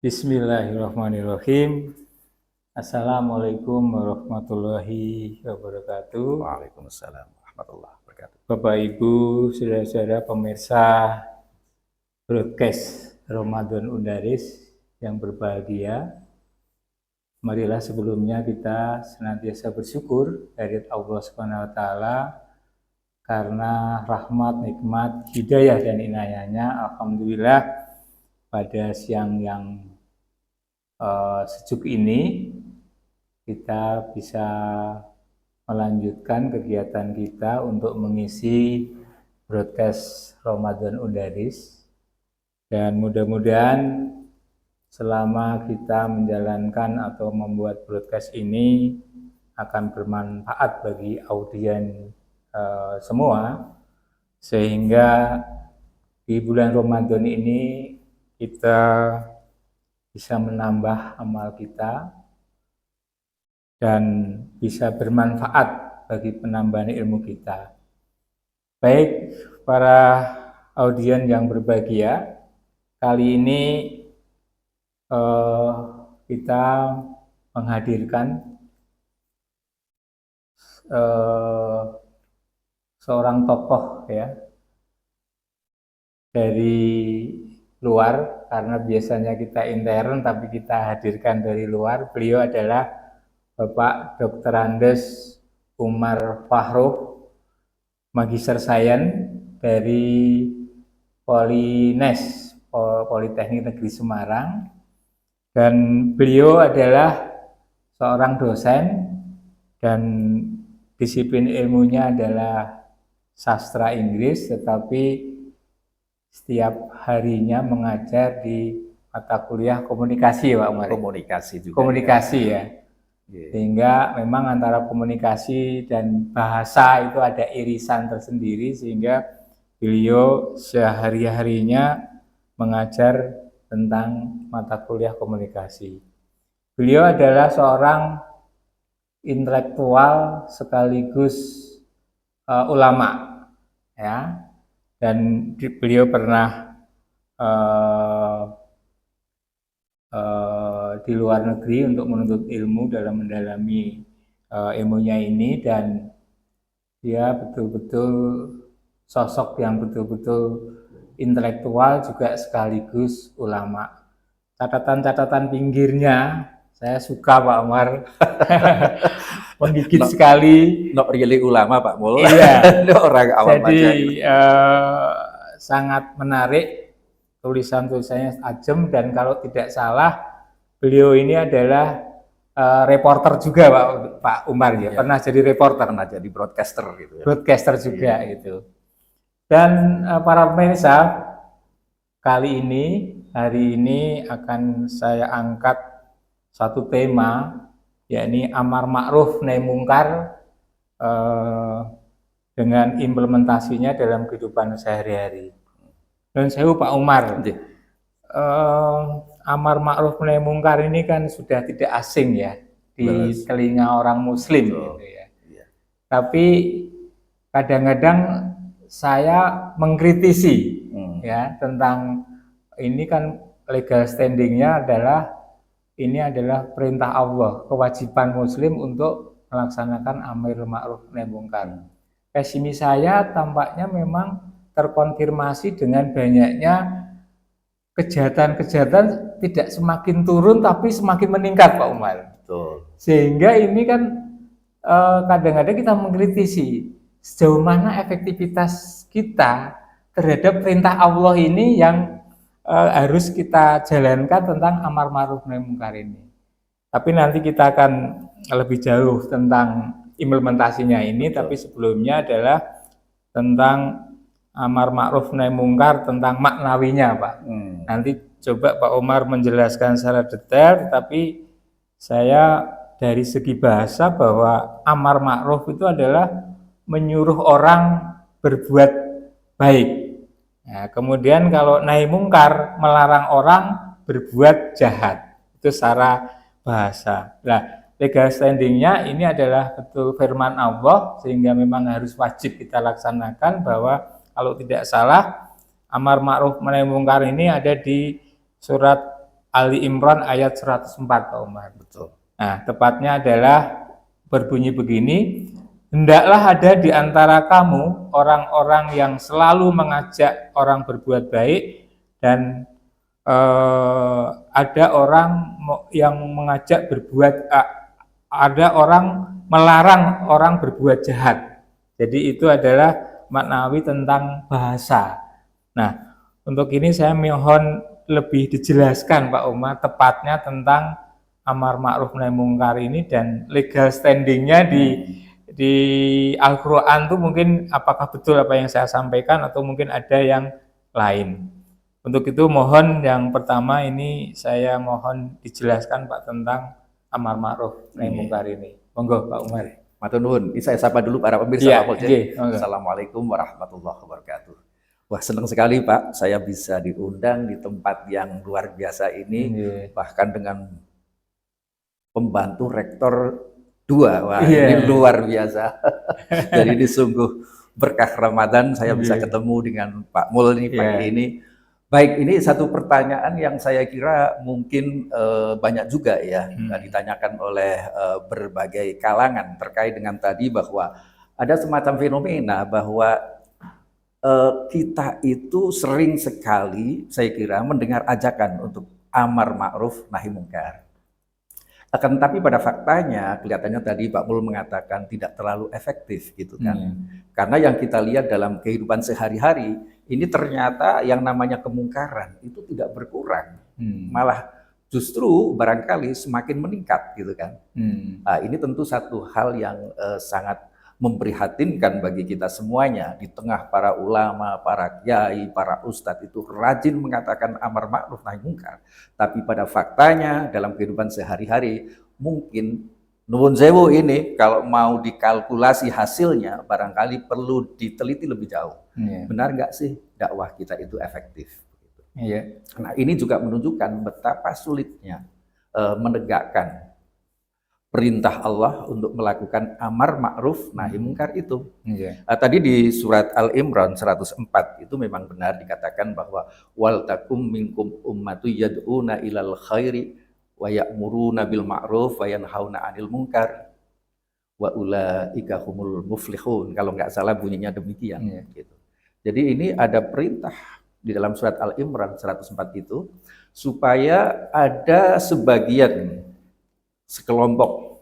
Bismillahirrahmanirrahim. Assalamualaikum warahmatullahi wabarakatuh. Waalaikumsalam warahmatullahi wabarakatuh. Bapak Ibu, saudara-saudara pemirsa broadcast Ramadan Undaris yang berbahagia. Marilah sebelumnya kita senantiasa bersyukur dari Allah Subhanahu wa taala karena rahmat, nikmat, hidayah dan inayahnya. Alhamdulillah pada siang yang sejuk ini kita bisa melanjutkan kegiatan kita untuk mengisi broadcast Ramadan Undaris, dan mudah-mudahan selama kita menjalankan atau membuat broadcast ini akan bermanfaat bagi audien semua, sehingga di bulan Ramadan ini kita bisa menambah amal kita dan bisa bermanfaat bagi penambahan ilmu kita. Baik para audien yang berbahagia, kali ini kita menghadirkan seorang tokoh ya dari luar, karena biasanya kita intern tapi kita hadirkan dari luar. Beliau adalah Bapak Dr. Andes Umar Fahruh, Magister Sains dari Polines, Politeknik Negeri Semarang, dan beliau adalah seorang dosen dan disiplin ilmunya adalah sastra Inggris, tetapi setiap harinya mengajar di mata kuliah komunikasi, Pak Umar. Komunikasi juga. Komunikasi ya. Sehingga memang antara komunikasi dan bahasa itu ada irisan tersendiri, sehingga beliau sehari-harinya mengajar tentang mata kuliah komunikasi. Beliau adalah seorang intelektual sekaligus ulama ya. Dan beliau pernah di luar negeri untuk menuntut ilmu dalam mendalami ilmunya ini, dan dia betul-betul sosok yang betul-betul intelektual juga sekaligus ulama. Catatan-catatan pinggirnya saya suka, Pak Umar. Menggigit sekali. Not really ulama, Pak Mul. Iya. Orang awam aja. Jadi sangat menarik, tulisan-tulisannya tajam, dan kalau tidak salah beliau ini adalah reporter juga, Pak Umar ya. Pernah jadi reporter, pernah jadi broadcaster gitu ya. Broadcaster juga gitu. Dan para pemirsa, hari ini akan saya angkat satu tema, yakni amar ma'ruf nahi mungkar dengan implementasinya dalam kehidupan sehari-hari. Dan saya Pak Umar, amar ma'ruf nahi mungkar ini kan sudah tidak asing ya di telinga orang Muslim gitu ya. Tapi kadang-kadang saya mengkritisi ya tentang ini, kan legal standingnya adalah ini adalah perintah Allah, kewajiban Muslim untuk melaksanakan amar ma'ruf nahi mungkar. Pesimis saya tampaknya memang terkonfirmasi dengan banyaknya kejahatan-kejahatan, tidak semakin turun tapi semakin meningkat, Pak Umar. Betul. Sehingga ini kan kadang-kadang kita mengkritisi sejauh mana efektivitas kita terhadap perintah Allah ini yang harus kita jalankan tentang amar ma'ruf nahi mungkar ini. Tapi nanti kita akan lebih jauh tentang implementasinya ini. Betul. Tapi sebelumnya adalah tentang amar ma'ruf nahi mungkar, tentang maknawinya, Pak. Nanti coba Pak Umar menjelaskan secara detail, tapi saya dari segi bahasa bahwa amar ma'ruf itu adalah menyuruh orang berbuat baik. Nah, kemudian kalau nahi mungkar melarang orang berbuat jahat. Itu secara bahasa. Nah, legal standingnya ini adalah betul firman Allah, sehingga memang harus wajib kita laksanakan, bahwa kalau tidak salah amar ma'ruf nahi mungkar ini ada di surat Ali Imran ayat 104 Pak Umar. Betul. Nah, tepatnya adalah berbunyi begini, hendaklah ada di antara kamu orang-orang yang selalu mengajak orang berbuat baik dan ada orang yang mengajak ada orang melarang orang berbuat jahat. Jadi itu adalah maknawi tentang bahasa. Nah, untuk ini saya mohon lebih dijelaskan Pak Umar tepatnya tentang amar ma'ruf nahi mungkar ini dan legal standingnya di Al-Quran tuh mungkin apakah betul apa yang saya sampaikan atau mungkin ada yang lain. Untuk itu mohon yang pertama ini saya mohon dijelaskan Pak tentang amar ma'ruf nahi mungkar ini. Monggo Pak Umar. Matur nuwun. Ini saya sapa dulu para pemirsa Iya, Pak Poljen. Assalamualaikum warahmatullahi wabarakatuh. Wah, senang sekali Pak, saya bisa diundang di tempat yang luar biasa ini, bahkan dengan pembantu rektor 2. Wah, ini luar biasa. Jadi ini sungguh berkah Ramadan, saya bisa ketemu dengan Pak Mul nih pagi ini. Baik, ini satu pertanyaan yang saya kira mungkin banyak juga ya ditanyakan oleh berbagai kalangan terkait dengan tadi bahwa ada semacam fenomena bahwa kita itu sering sekali saya kira mendengar ajakan untuk amar ma'ruf nahi mungkar. Akan tetapi pada faktanya kelihatannya tadi Pak Mul mengatakan tidak terlalu efektif gitu kan. Karena yang kita lihat dalam kehidupan sehari-hari ini ternyata yang namanya kemungkaran itu tidak berkurang. Malah justru barangkali semakin meningkat gitu kan. Nah, ini tentu satu hal yang sangat memprihatinkan bagi kita semuanya. Di tengah para ulama, para kiai, para ustadz itu rajin mengatakan amar ma'ruf nahi mungkar, tapi pada faktanya dalam kehidupan sehari-hari mungkin nuwun sewu ini kalau mau dikalkulasi hasilnya barangkali perlu diteliti lebih jauh. Benar nggak sih dakwah kita itu efektif? Nah, ini juga menunjukkan betapa sulitnya menegakkan perintah Allah untuk melakukan amar ma'ruf nahi mungkar itu. Tadi di surat Al-Imran 104 itu memang benar dikatakan bahwa wal takum minkum ummatu yad'una ilal khairi wa ya'muruna bil ma'ruf wa yanhauna 'anil munkar wa ulaika humul muflihun. Kalau nggak salah bunyinya demikian gitu. Jadi ini ada perintah di dalam surat Al-Imran 104 itu supaya ada sekelompok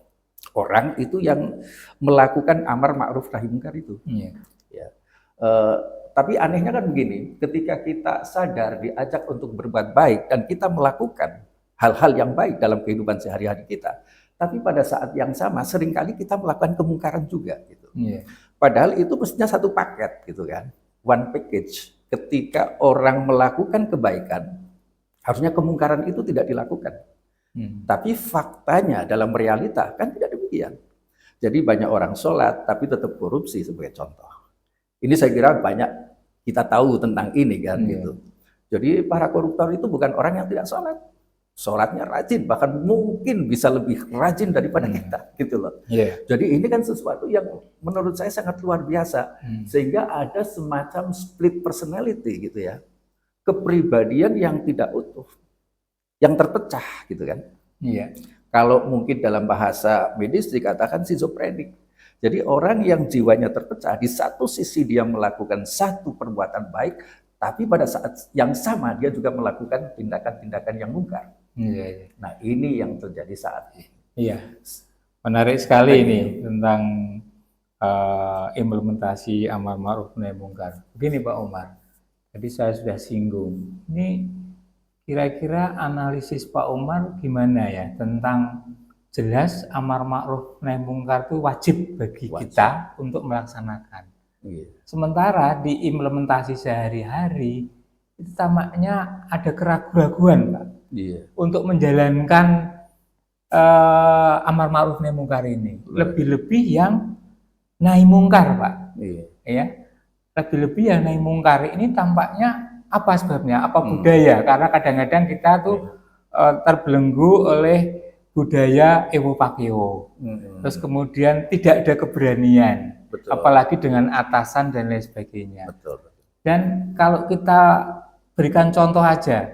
orang itu yang melakukan amar ma'ruf nahi mungkar itu. Tapi anehnya kan begini, ketika kita sadar diajak untuk berbuat baik dan kita melakukan hal-hal yang baik dalam kehidupan sehari-hari kita, tapi pada saat yang sama seringkali kita melakukan kemungkaran juga gitu. Padahal itu mestinya satu paket gitu kan, one package. Ketika orang melakukan kebaikan, harusnya kemungkaran itu tidak dilakukan. Tapi faktanya dalam realita kan tidak demikian. Jadi banyak orang sholat tapi tetap korupsi sebagai contoh. Ini saya kira banyak kita tahu tentang ini kan gitu. Jadi para koruptor itu bukan orang yang tidak sholat. Sholatnya rajin, bahkan mungkin bisa lebih rajin daripada kita gitu loh. Jadi ini kan sesuatu yang menurut saya sangat luar biasa. Sehingga ada semacam split personality gitu ya. Kepribadian yang tidak utuh, yang terpecah gitu kan. Kalau mungkin dalam bahasa medis dikatakan schizophrenic. Jadi orang yang jiwanya terpecah, di satu sisi dia melakukan satu perbuatan baik, tapi pada saat yang sama dia juga melakukan tindakan-tindakan yang mungkar. Nah, ini yang terjadi saat ini. Menarik sekali ini tentang implementasi amar ma'ruf nahi mungkar. Begini Pak Umar, tadi saya sudah singgung. Ini kira-kira analisis Pak Umar gimana ya tentang jelas amar ma'ruf nahi mungkar itu wajib bagi kita untuk melaksanakan. Sementara di implementasi sehari-hari itu tampaknya ada keraguan-keraguan Pak untuk menjalankan amar ma'ruf nahi mungkar ini. Lebih-lebih yang nahi mungkar Pak. Lebih-lebih yang nahi mungkar ini tampaknya apa sebabnya? Apa budaya? Karena kadang-kadang kita tuh terbelenggu oleh budaya ewo pakeo. Terus kemudian tidak ada keberanian. Apalagi dengan atasan dan lain sebagainya. Dan kalau kita berikan contoh aja,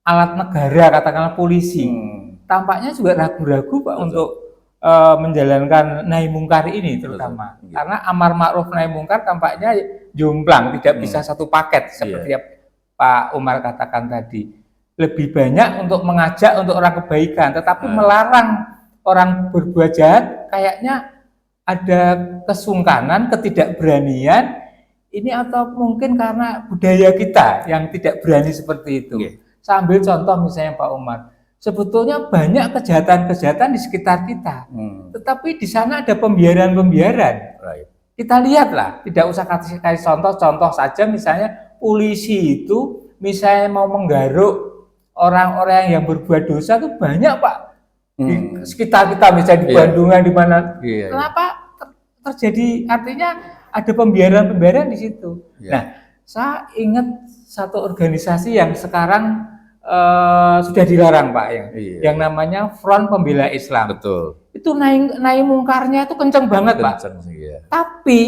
alat negara, katakanlah polisi, tampaknya juga ragu-ragu Pak untuk menjalankan nahi mungkar ini terutama. Karena amar ma'ruf nahi mungkar tampaknya jomplang, tidak bisa satu paket seperti Pak Umar katakan tadi. Lebih banyak untuk mengajak untuk orang kebaikan, tetapi melarang orang berbuat jahat kayaknya ada kesungkanan, ketidakberanian ini, atau mungkin karena budaya kita yang tidak berani seperti itu. Saya ambil contoh misalnya Pak Umar, sebetulnya banyak kejahatan-kejahatan di sekitar kita, tetapi di sana ada pembiaran-pembiaran. Kita lihatlah, tidak usah kasih contoh saja, misalnya polisi itu misalnya mau menggaruk orang-orang yang berbuat dosa itu banyak Pak, di sekitar kita, misalnya di Bandungan, di mana. Kenapa terjadi? Artinya ada pembiaran-pembiaran di situ. Nah, saya ingat satu organisasi yang sekarang sudah dilarang Pak, yang namanya Front Pembela Islam. Betul. Itu naik mungkarnya itu kenceng banget Pak. Tapi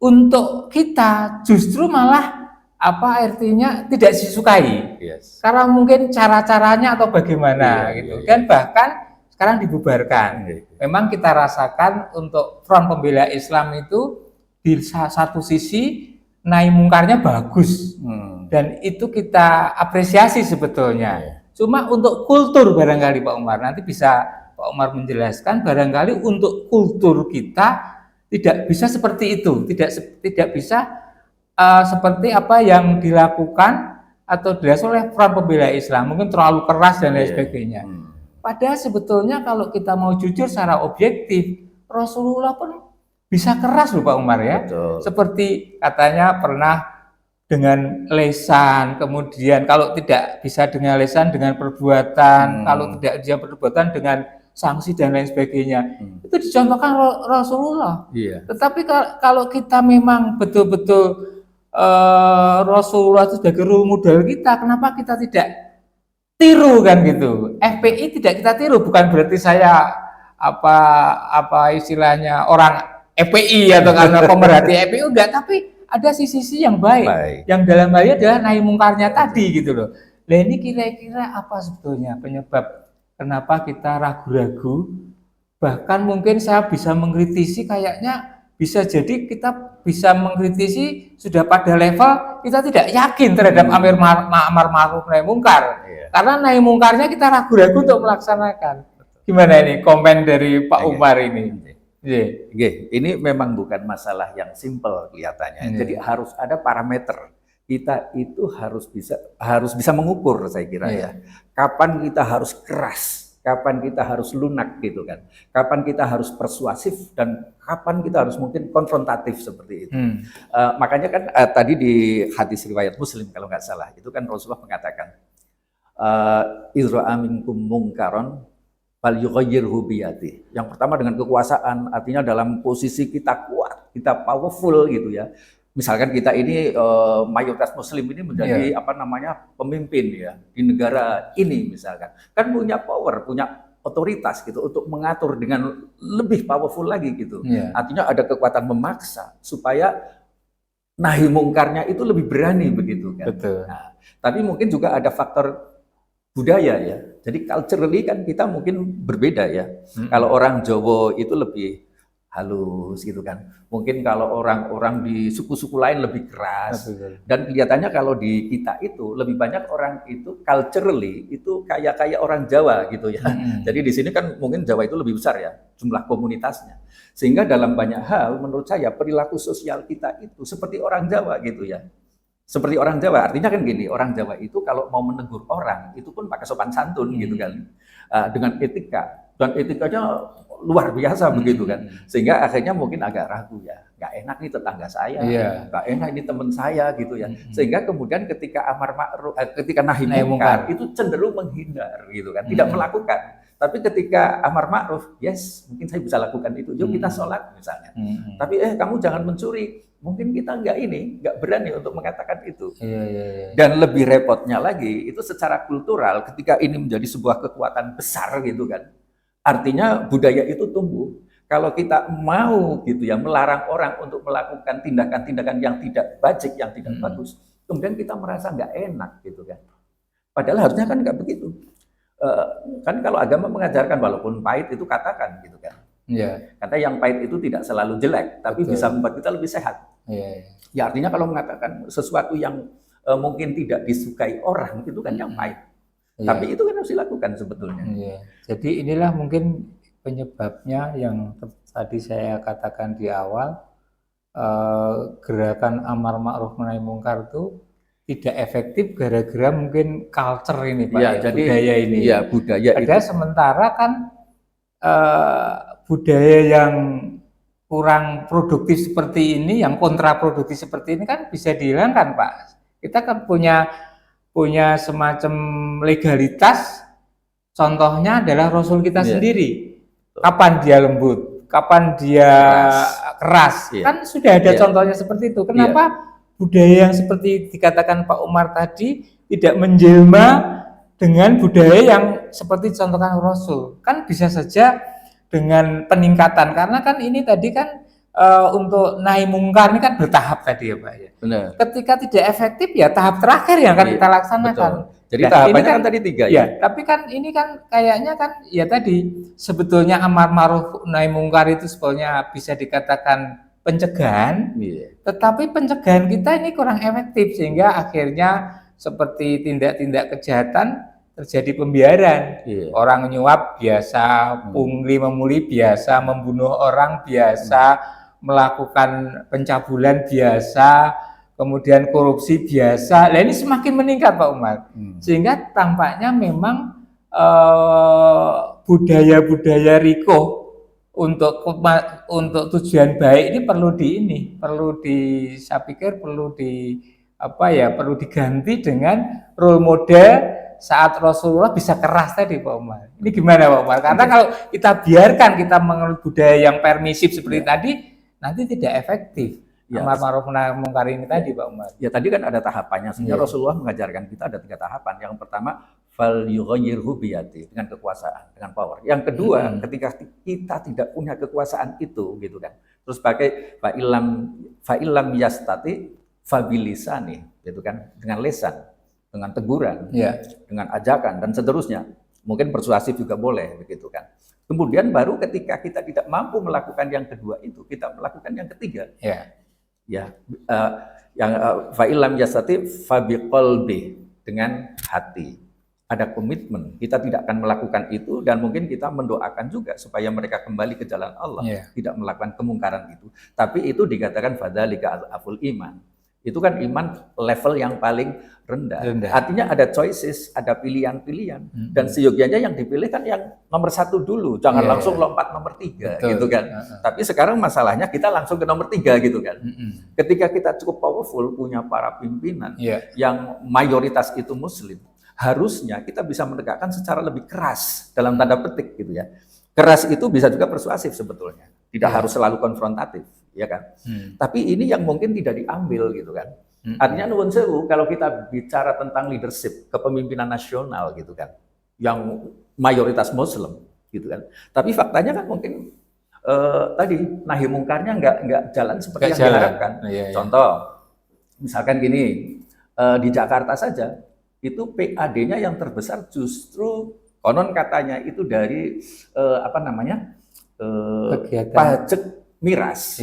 untuk kita justru malah artinya tidak disukai. Karena mungkin cara-caranya atau bagaimana gitu. Dan bahkan sekarang dibubarkan. Memang kita rasakan untuk Front Pembela Islam itu di satu sisi naik mungkarnya bagus, dan itu kita apresiasi sebetulnya. Cuma untuk kultur barangkali Pak Umar, nanti bisa Pak Umar menjelaskan, barangkali untuk kultur kita tidak bisa seperti itu, tidak bisa seperti apa yang dilakukan atau dirasakan oleh Front Pembela Islam, mungkin terlalu keras dan lain sebagainya. Padahal sebetulnya kalau kita mau jujur secara objektif, Rasulullah pun bisa keras loh Pak Umar ya. Betul. Seperti katanya pernah dengan lesan, kemudian kalau tidak bisa dengan lesan, dengan perbuatan, kalau tidak bisa perbuatan dengan sanksi dan lain sebagainya. Itu dicontohkan Rasulullah. Tetapi kalau kita memang betul-betul Rasulullah itu sebagai role model kita, kenapa kita tidak tiru kan gitu? FPI tidak kita tiru, bukan berarti saya apa istilahnya orang FPI atau karena pemerhati FPI, enggak, tapi ada sisi-sisi yang baik, yang dalam hal ini adalah nahi mungkarnya tadi gitu loh. Nah ini kira-kira apa sebetulnya penyebab kenapa kita ragu-ragu, bahkan mungkin saya bisa mengkritisi, kayaknya bisa jadi kita bisa mengkritisi sudah pada level kita tidak yakin terhadap amar ma'ruf nahi mungkar, karena nahi mungkarnya kita ragu-ragu untuk melaksanakan. Gimana ini komen dari Pak Umar ini? Ini memang bukan masalah yang simpel kelihatannya. Jadi harus ada parameter. Kita itu harus bisa mengukur, saya kira ya. Kapan kita harus keras, kapan kita harus lunak gitu kan. Kapan kita harus persuasif dan kapan kita harus mungkin konfrontatif seperti itu. Makanya kan tadi di hadis riwayat Muslim kalau nggak salah, itu kan Rasulullah mengatakan izra'a minkum mungkaron fal yughayyirhu biyadihi. Yang pertama dengan kekuasaan, artinya dalam posisi kita kuat, kita powerful gitu ya. Misalkan kita ini mayoritas muslim ini menjadi pemimpin ya di negara ini misalkan. Kan punya power, punya otoritas gitu untuk mengatur dengan lebih powerful lagi gitu. Artinya ada kekuatan memaksa supaya nahi mungkarnya itu lebih berani begitu kan. Betul. Nah, tapi mungkin juga ada faktor budaya ya. Jadi culturally kan kita mungkin berbeda ya. Kalau orang Jawa itu lebih halus gitu kan. Mungkin kalau orang-orang di suku-suku lain lebih keras. Dan kelihatannya kalau di kita itu lebih banyak orang itu culturally itu kayak orang Jawa gitu ya. Jadi di sini kan mungkin Jawa itu lebih besar ya jumlah komunitasnya. Sehingga dalam banyak hal menurut saya perilaku sosial kita itu seperti orang Jawa gitu ya. Seperti orang Jawa, artinya kan gini, orang Jawa itu kalau mau menegur orang, itu pun pakai sopan santun gitu kan, dengan etika, dan etikanya luar biasa begitu kan, sehingga akhirnya mungkin agak ragu ya, nggak enak nih tetangga saya, nggak enak ini teman saya gitu ya, sehingga kemudian ketika amar ma'ruf, ketika nahi mungkar itu cenderung menghindar gitu kan, tidak melakukan. Tapi ketika amar ma'ruf, yes, mungkin saya bisa lakukan itu, yuk kita sholat misalnya, tapi kamu jangan mencuri. Mungkin kita nggak berani untuk mengatakan itu. Dan lebih repotnya lagi, itu secara kultural ketika ini menjadi sebuah kekuatan besar gitu kan. Artinya budaya itu tumbuh. Kalau kita mau gitu ya melarang orang untuk melakukan tindakan-tindakan yang tidak bajik, yang tidak bagus, kemudian kita merasa nggak enak gitu kan. Padahal harusnya kan nggak begitu. Eh, kan kalau agama mengajarkan walaupun pahit itu katakan gitu kan. Iya, Karena yang pahit itu tidak selalu jelek, tapi betul. bisa membuat kita lebih sehat. Iya, iya. Ya artinya kalau mengatakan sesuatu yang mungkin tidak disukai orang itu kan yang pahit. Iya. Tapi itu kan harus dilakukan sebetulnya. Iya. Jadi inilah mungkin penyebabnya yang tadi saya katakan di awal, gerakan amar ma'ruf nahi mungkar itu tidak efektif gara-gara mungkin culture ini Pak, Ya, ya, jadi budaya ini. ya budaya Padahal itu. sementara kan budaya yang kurang produktif seperti ini, yang kontraproduktif seperti ini kan bisa dihilangkan Pak. Kita kan punya semacam legalitas. Contohnya adalah Rasul kita Iya. sendiri. Kapan dia lembut, kapan dia keras. Iya. Kan sudah ada Iya. contohnya seperti itu. Kenapa budaya yang seperti dikatakan Pak Umar tadi tidak menjelma dengan budaya yang seperti contohkan Rasul? Kan bisa saja dengan peningkatan, karena kan ini tadi kan untuk nahi mungkar ini kan bertahap tadi ya Pak ya. Benar. Ketika tidak efektif ya tahap terakhir yang akan Iya, kita laksanakan. betul. Jadi Nah, tahapannya ini kan tadi 3 ya. Tapi kan ini kan kayaknya kan ya tadi sebetulnya amar ma'ruf nahi mungkar itu sebetulnya bisa dikatakan pencegahan, Iya. tetapi pencegahan kita ini kurang efektif sehingga akhirnya seperti tindak-tindak kejahatan terjadi pembiaran. Iya. Orang nyuap biasa, pungli memuli biasa, membunuh orang biasa, melakukan pencabulan biasa, kemudian korupsi biasa. Nah ini semakin meningkat Pak Umar, sehingga tampaknya memang budaya-budaya rikuh untuk tujuan baik ini saya pikir perlu diganti dengan role model saat Rasulullah bisa keras tadi Pak Umar. Ini gimana Pak Umar? Karena kalau kita biarkan kita menganut budaya yang permisif seperti tadi, nanti tidak efektif. Amar ma'ruf nahi mungkar ini tadi Pak Umar. Ya tadi kan ada tahapannya. Sehingga Rasulullah mengajarkan kita ada 3 tahapan. Yang pertama, fal yughayyirhu biyadi, dengan kekuasaan, dengan power. Yang kedua, ketika kita tidak punya kekuasaan itu gitu kan. Terus pakai fa illam yastati fabilisani gitu kan, dengan lisan, dengan teguran, dengan ajakan dan seterusnya. Mungkin persuasif juga boleh begitu kan. Kemudian baru ketika kita tidak mampu melakukan yang kedua itu, kita melakukan yang ketiga. Yang fa'ilam yastati fabiqalbi, dengan hati. Ada komitmen, kita tidak akan melakukan itu dan mungkin kita mendoakan juga supaya mereka kembali ke jalan Allah, tidak melakukan kemungkaran itu. Tapi itu dikatakan fadzalika aful iman. Itu kan iman level yang paling rendah. Artinya ada choices, ada pilihan-pilihan. Dan seyogianya yang dipilih kan yang nomor 1 dulu, jangan langsung lompat nomor 3 gitu kan. Tapi sekarang masalahnya kita langsung ke nomor 3 gitu kan. Ketika kita cukup powerful, punya para pimpinan yang mayoritas itu muslim, harusnya kita bisa menegakkan secara lebih keras, dalam tanda petik gitu ya. Keras itu bisa juga persuasif sebetulnya, tidak harus selalu konfrontatif, ya kan. Tapi ini yang mungkin tidak diambil gitu kan. Artinya nuwun sewu, kalau kita bicara tentang leadership, kepemimpinan nasional gitu kan, yang mayoritas muslim gitu kan. Tapi faktanya kan mungkin tadi nahi mungkarnya nggak jalan seperti yang diharapkan. Contoh, misalkan gini, di Jakarta saja itu PAD-nya yang terbesar justru konon katanya itu dari pajak miras.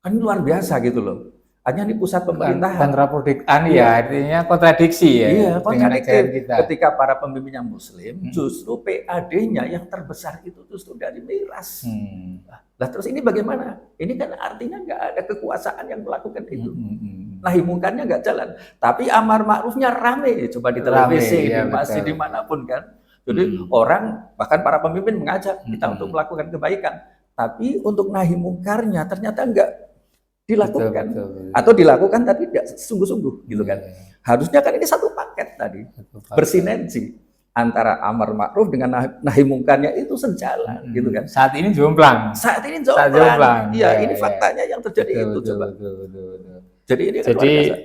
Kan luar biasa gitu loh. Hanya di pusat pemerintahan. Artinya kontradiksi ya. Iya, kontradiktif. Ketika para pemimpin yang muslim, justru PAD-nya yang terbesar itu justru dari miras. Lah terus ini bagaimana? Ini kan artinya nggak ada kekuasaan yang melakukan itu. Nahi mungkarnya nggak jalan. Tapi amar ma'rufnya rame. Coba di televisi, di masjid, dimanapun kan. Jadi orang, bahkan para pemimpin mengajak kita untuk melakukan kebaikan. Tapi untuk nahi mungkarnya ternyata nggak dilakukan. Atau dilakukan tapi tidak sungguh-sungguh gitu kan. Harusnya kan ini satu paket tadi. Bersinergi antara amar ma'ruf dengan nahi mungkarnya itu sejalan gitu kan. Saat ini jomplang. Iya, ini faktanya yang terjadi itu coba. Jadi ini kan luar biasa.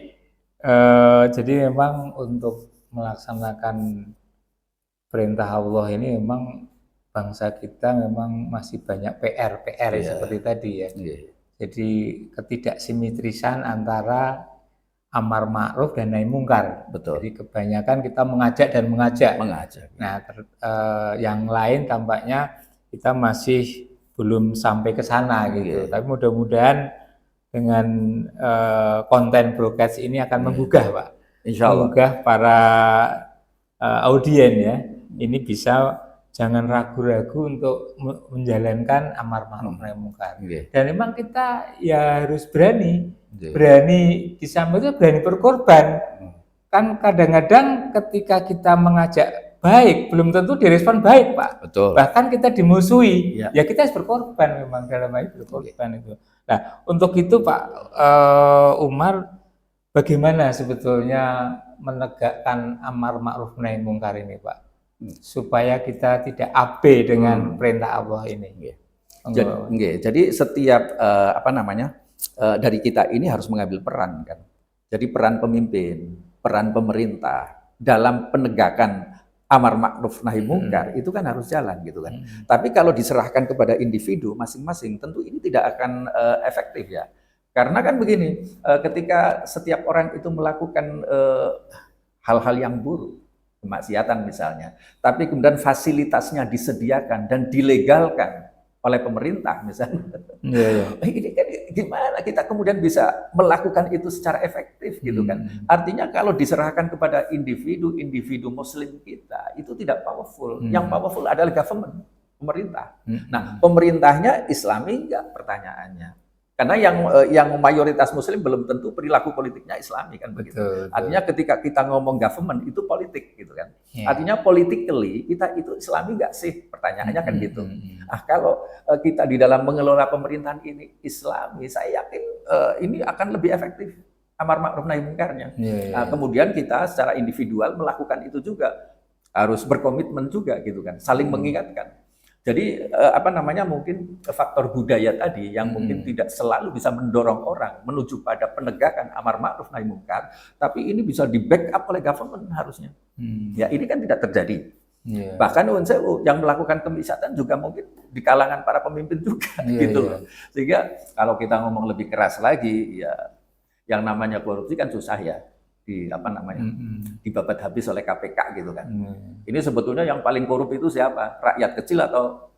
Jadi memang untuk melaksanakan perintah Allah ini memang bangsa kita memang masih banyak PR seperti tadi ya. Jadi ketidaksimetrisan antara amar ma'ruf dan nahi mungkar. Betul. Jadi kebanyakan kita mengajak dan mengajak. Nah, yang lain tampaknya kita masih belum sampai ke sana gitu. Tapi mudah-mudahan dengan konten broadcast ini akan menggugah, Pak. Insya Allah. Menggugah para audien ya. Ini bisa jangan ragu-ragu untuk menjalankan amar ma'ruf nahi mungkar. Dan memang kita ya harus berani di samping itu berani berkorban. Kan kadang-kadang ketika kita mengajak baik belum tentu direspon baik, Pak. Betul. Bahkan kita dimusuhi, ya kita harus berkorban memang dalam hal berkorban itu. Nah, untuk itu Pak Umar, bagaimana sebetulnya menegakkan amar ma'ruf nahi mungkar ini, Pak? Supaya kita tidak abe dengan perintah Allah ini. Jadi setiap dari kita ini harus mengambil peran kan. Jadi peran pemimpin, peran pemerintah dalam penegakan amar ma'ruf nahi mungkar itu kan harus jalan gitu kan. Tapi kalau diserahkan kepada individu masing-masing tentu ini tidak akan efektif ya. Karena kan begini, ketika setiap orang itu melakukan hal-hal yang buruk, kemaksiatan misalnya, tapi kemudian fasilitasnya disediakan dan dilegalkan oleh pemerintah misalnya. Ini kan gimana kita kemudian bisa melakukan itu secara efektif gitu kan. Artinya kalau diserahkan kepada individu muslim kita itu tidak powerful. Yang powerful adalah government, pemerintah. Nah, pemerintahnya Islami enggak pertanyaannya. Karena yang mayoritas muslim belum tentu perilaku politiknya Islami kan begitu. Artinya ketika kita ngomong government itu politik gitu kan. Artinya politically kita itu Islami nggak sih? Pertanyaannya kan gitu. Kalau kita di dalam mengelola pemerintahan ini Islami, saya yakin ini akan lebih efektif amar ma'ruf nahi mungkarnya. Kemudian kita secara individual melakukan itu juga harus berkomitmen juga gitu kan, saling mengingatkan. Jadi mungkin faktor budaya tadi yang mungkin tidak selalu bisa mendorong orang menuju pada penegakan amar ma'ruf nahi mungkar, tapi ini bisa di backup oleh government harusnya. Ya ini kan tidak terjadi. Bahkan yang melakukan kemaksiatan juga mungkin di kalangan para pemimpin juga gitu loh. Sehingga kalau kita ngomong lebih keras lagi ya yang namanya korupsi kan susah ya dibabat habis oleh KPK gitu kan. Ini sebetulnya yang paling korup itu siapa? Rakyat kecil atau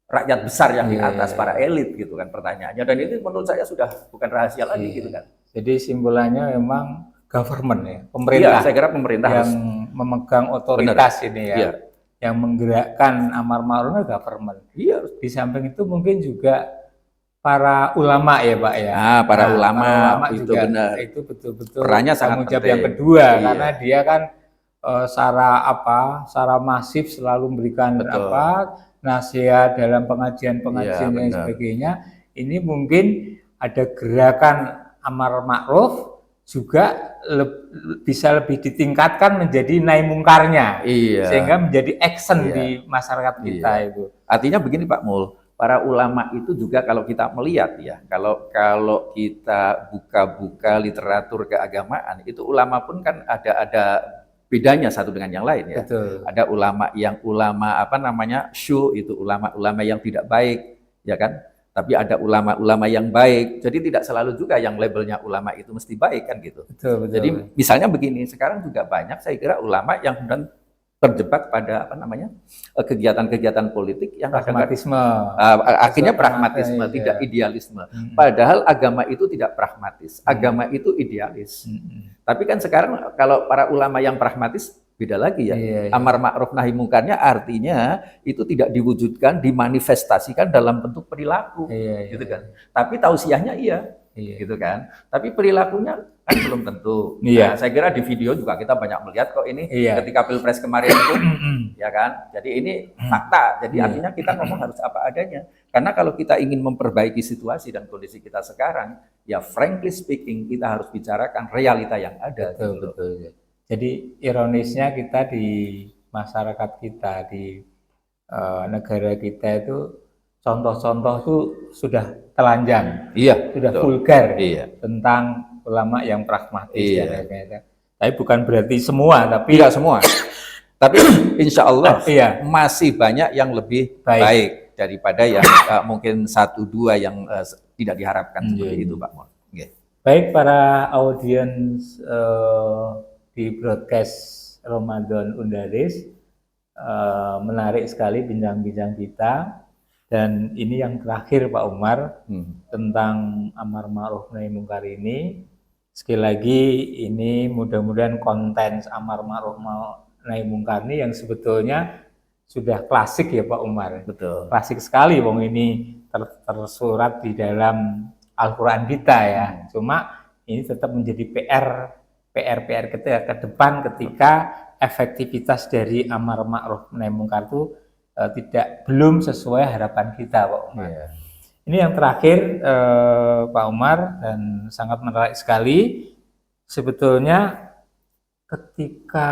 rakyat besar yang di atas, para elit gitu kan pertanyaannya. Dan ini menurut saya sudah bukan rahasia lagi gitu kan. Jadi simpulannya memang government ya, pemerintah. Saya kira pemerintah yang memegang otoritas ini ya. Yang menggerakkan amar ma'ruf government. Di samping itu mungkin juga para ulama ya Pak ya. Para ulama itu juga, benar. Itu betul-betul perannya sangat penting. Yang kedua karena dia kan secara masif selalu memberikan nasihat dalam pengajian-pengajian dan sebagainya. Ini mungkin ada gerakan amar ma'ruf juga bisa lebih ditingkatkan menjadi nahi mungkarnya. Sehingga menjadi action di masyarakat kita itu. Artinya begini Pak Mul, para ulama itu juga kalau kita melihat ya, kalau kita buka-buka literatur keagamaan, itu ulama pun kan ada bedanya satu dengan yang lain ya. Ada ulama yang syu, itu ulama-ulama yang tidak baik, ya kan? Tapi ada ulama-ulama yang baik. Jadi tidak selalu juga yang labelnya ulama itu mesti baik kan gitu. Jadi misalnya begini, sekarang juga banyak saya kira ulama yang kemudian terjebak pada kegiatan-kegiatan politik yang pragmatisme. Akhirnya pragmatisme, tidak idealisme. Padahal agama itu tidak pragmatis, agama itu idealis. Tapi kan sekarang kalau para ulama yang pragmatis beda lagi ya. Amar ma'ruf nahi mungkarnya artinya itu tidak diwujudkan, dimanifestasikan dalam bentuk perilaku, gitu kan. Tapi tausiahnya gitu kan. Tapi perilakunya kan belum tentu. Nah, saya kira di video juga kita banyak melihat kok ini ketika Pilpres kemarin itu, ya kan. Jadi ini fakta. Jadi artinya kita ngomong harus apa adanya. Karena kalau kita ingin memperbaiki situasi dan kondisi kita sekarang, ya frankly speaking kita harus bicarakan realita yang ada. Betul. Jadi ironisnya kita di masyarakat kita, di negara kita itu contoh-contoh itu sudah telanjang, sudah vulgar tentang ulama yang pragmatis. Tapi bukan berarti semua, tapi tidak semua. Tapi insya Allah masih banyak yang lebih baik daripada yang mungkin 1-2 yang tidak diharapkan seperti itu, Pak Mon. Baik para audiens di broadcast Ramadan Undaris, menarik sekali bincang-bincang kita, dan ini yang terakhir Pak Umar tentang amar ma'ruf nahi mungkar ini. Sekali lagi ini mudah-mudahan konten amar ma'ruf nahi mungkar ini yang sebetulnya sudah klasik ya Pak Umar. Betul. Klasik sekali wong ini tersurat di dalam Al-Quran kita ya. Cuma ini tetap menjadi PR kita ke depan ketika efektivitas dari amar ma'ruf nahi mungkar itu belum sesuai harapan kita Pak Umar. Yeah. Ini yang terakhir Pak Umar, dan sangat menarik sekali. Sebetulnya ketika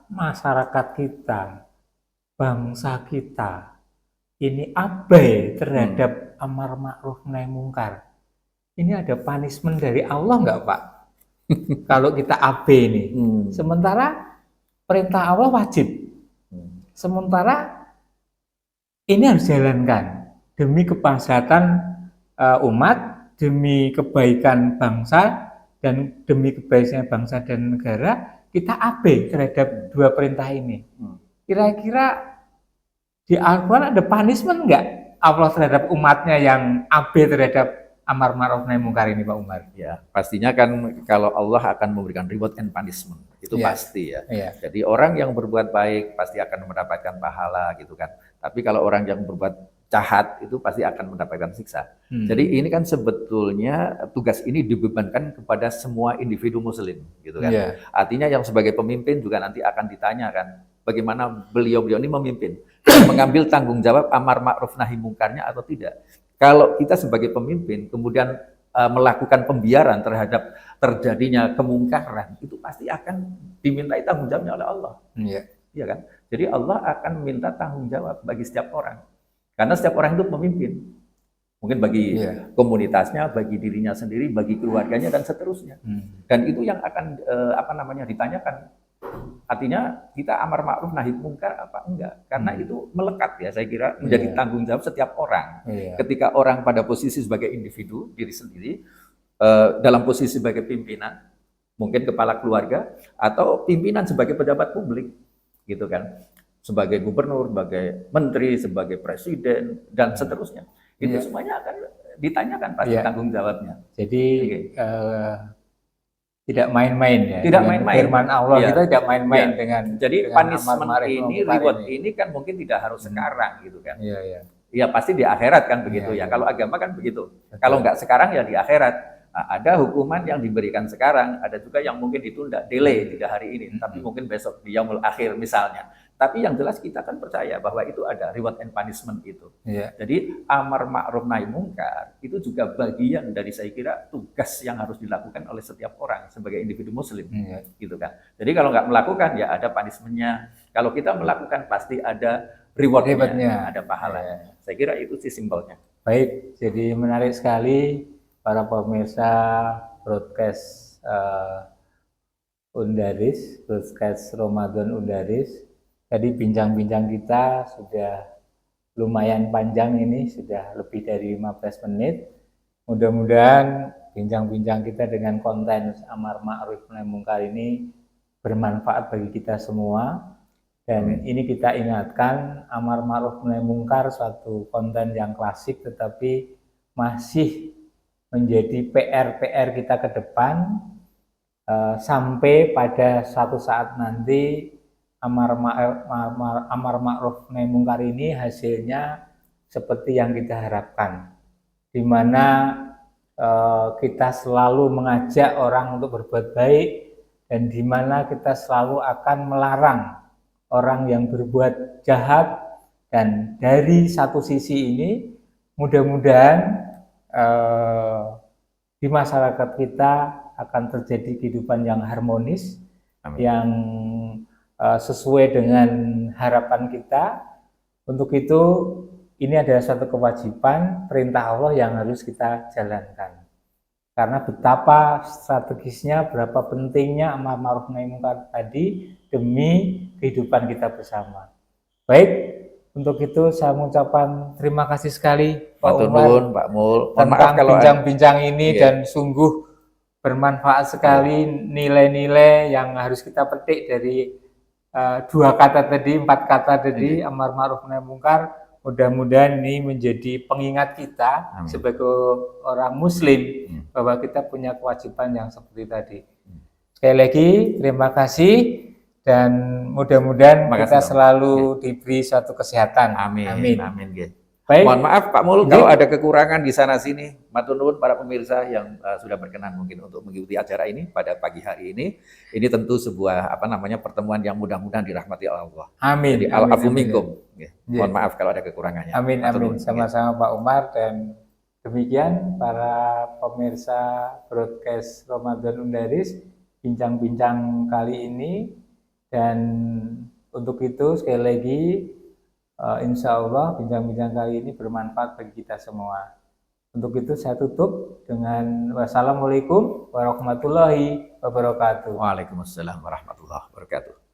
masyarakat kita, bangsa kita ini abai terhadap amar ma'ruf nahi mungkar, ini ada punishment dari Allah nggak Pak? Kalau kita abai ini, sementara perintah Allah wajib, sementara ini harus jalankan demi kemaslahatan umat, demi kebaikan bangsa, dan demi kebaikan bangsa dan negara, kita abai terhadap dua perintah ini. Kira-kira di Al-Quran ada punishment nggak Allah terhadap umatnya yang abai terhadap amar ma'ruf nahi mungkar ini Pak Umar? Ya, pastinya kan kalau Allah akan memberikan reward and punishment, itu pasti ya. Jadi orang yang berbuat baik pasti akan mendapatkan pahala gitu kan. Tapi kalau orang yang berbuat jahat itu pasti akan mendapatkan siksa. Jadi ini kan sebetulnya tugas ini dibebankan kepada semua individu muslim gitu kan. Artinya yang sebagai pemimpin juga nanti akan ditanyakan bagaimana beliau-beliau ini memimpin, mengambil tanggung jawab amar ma'ruf nahi mungkarnya atau tidak. Kalau kita sebagai pemimpin kemudian melakukan pembiaran terhadap terjadinya kemungkaran, itu pasti akan dimintai tanggung jawabnya oleh Allah. Iya kan? Jadi Allah akan meminta tanggung jawab bagi setiap orang. Karena setiap orang itu pemimpin. Mungkin bagi komunitasnya, bagi dirinya sendiri, bagi keluarganya, dan seterusnya. Dan itu yang akan ditanyakan. Artinya kita amar ma'ruf nahi mungkar apa enggak? Karena itu melekat ya, saya kira menjadi tanggung jawab setiap orang. Ketika orang pada posisi sebagai individu, diri sendiri, dalam posisi sebagai pimpinan, mungkin kepala keluarga, atau pimpinan sebagai pejabat publik, gitu kan? Sebagai gubernur, sebagai menteri, sebagai presiden, dan seterusnya. Itu semuanya akan ditanyakan pasti tanggung jawabnya. Jadi tidak main-main ya. Tidak main-main. Firman Allah kita tidak main-main dengan. Jadi punishment ini, reward ini kan mungkin tidak harus sekarang gitu kan. Ya pasti di akhirat kan begitu ya. Kalau agama kan begitu. Kalau nggak sekarang ya di akhirat. Nah, ada hukuman yang diberikan sekarang, ada juga yang mungkin ditunda, delay tidak hari ini, tapi mungkin besok di yaumul akhir misalnya. Tapi yang jelas kita kan percaya bahwa itu ada reward and punishment itu. Jadi amar ma'ruf nahi mungkar itu juga bagian dari saya kira tugas yang harus dilakukan oleh setiap orang sebagai individu muslim, gitu kan. Jadi kalau nggak melakukan ya ada punishment-nya. Kalau kita melakukan pasti ada reward-nya, ada pahalanya. Saya kira itu sih simbolnya. Baik, jadi menarik sekali para pemirsa broadcast Undaris, broadcast Ramadan Undaris. Jadi bincang-bincang kita sudah lumayan panjang ini, sudah lebih dari 15 menit. Mudah-mudahan bincang-bincang kita dengan konten amar ma'ruf nahi mungkar ini bermanfaat bagi kita semua. Dan ini kita ingatkan, amar ma'ruf nahi mungkar suatu konten yang klasik tetapi masih menjadi PR kita ke depan, sampai pada suatu saat nanti amar ma'ruf nahi mungkar ini hasilnya seperti yang kita harapkan, di mana kita selalu mengajak orang untuk berbuat baik, dan di mana kita selalu akan melarang orang yang berbuat jahat. Dan dari satu sisi ini mudah-mudahan di masyarakat kita akan terjadi kehidupan yang harmonis. Amin. Yang sesuai dengan harapan kita. Untuk itu ini adalah satu kewajiban perintah Allah yang harus kita jalankan. Karena betapa strategisnya, berapa pentingnya amar ma'ruf nahi mungkar tadi demi kehidupan kita bersama. Baik, untuk itu saya mengucapkan terima kasih sekali Pak Umar Pak Mul. tentang bincang-bincang ini, dan sungguh bermanfaat sekali nilai-nilai yang harus kita petik dari 2 kata tadi, 4 kata tadi, amar ma'ruf nahi munkar. Mudah-mudahan ini menjadi pengingat kita sebagai orang muslim bahwa kita punya kewajiban yang seperti tadi. Sekali lagi terima kasih dan mudah-mudahan kita selalu diberi suatu kesehatan. Amin. Amin. Amin. Baik. Mohon maaf Pak Mul kalau ada kekurangan di sana sini. Matur nuwun para pemirsa yang sudah berkenan mungkin untuk mengikuti acara ini pada pagi hari ini. Ini tentu sebuah pertemuan yang mudah-mudahan dirahmati Allah. Amin. Jadi al-afu minkum. Mohon maaf kalau ada kekurangannya. Amin. Amin. Sama-sama Pak Umar, dan demikian para pemirsa broadcast Ramadan Undaris bincang-bincang kali ini. Dan untuk itu sekali lagi insya Allah bincang-bincang kali ini bermanfaat bagi kita semua. Untuk itu saya tutup dengan wassalamualaikum warahmatullahi wabarakatuh. Waalaikumsalam warahmatullahi wabarakatuh.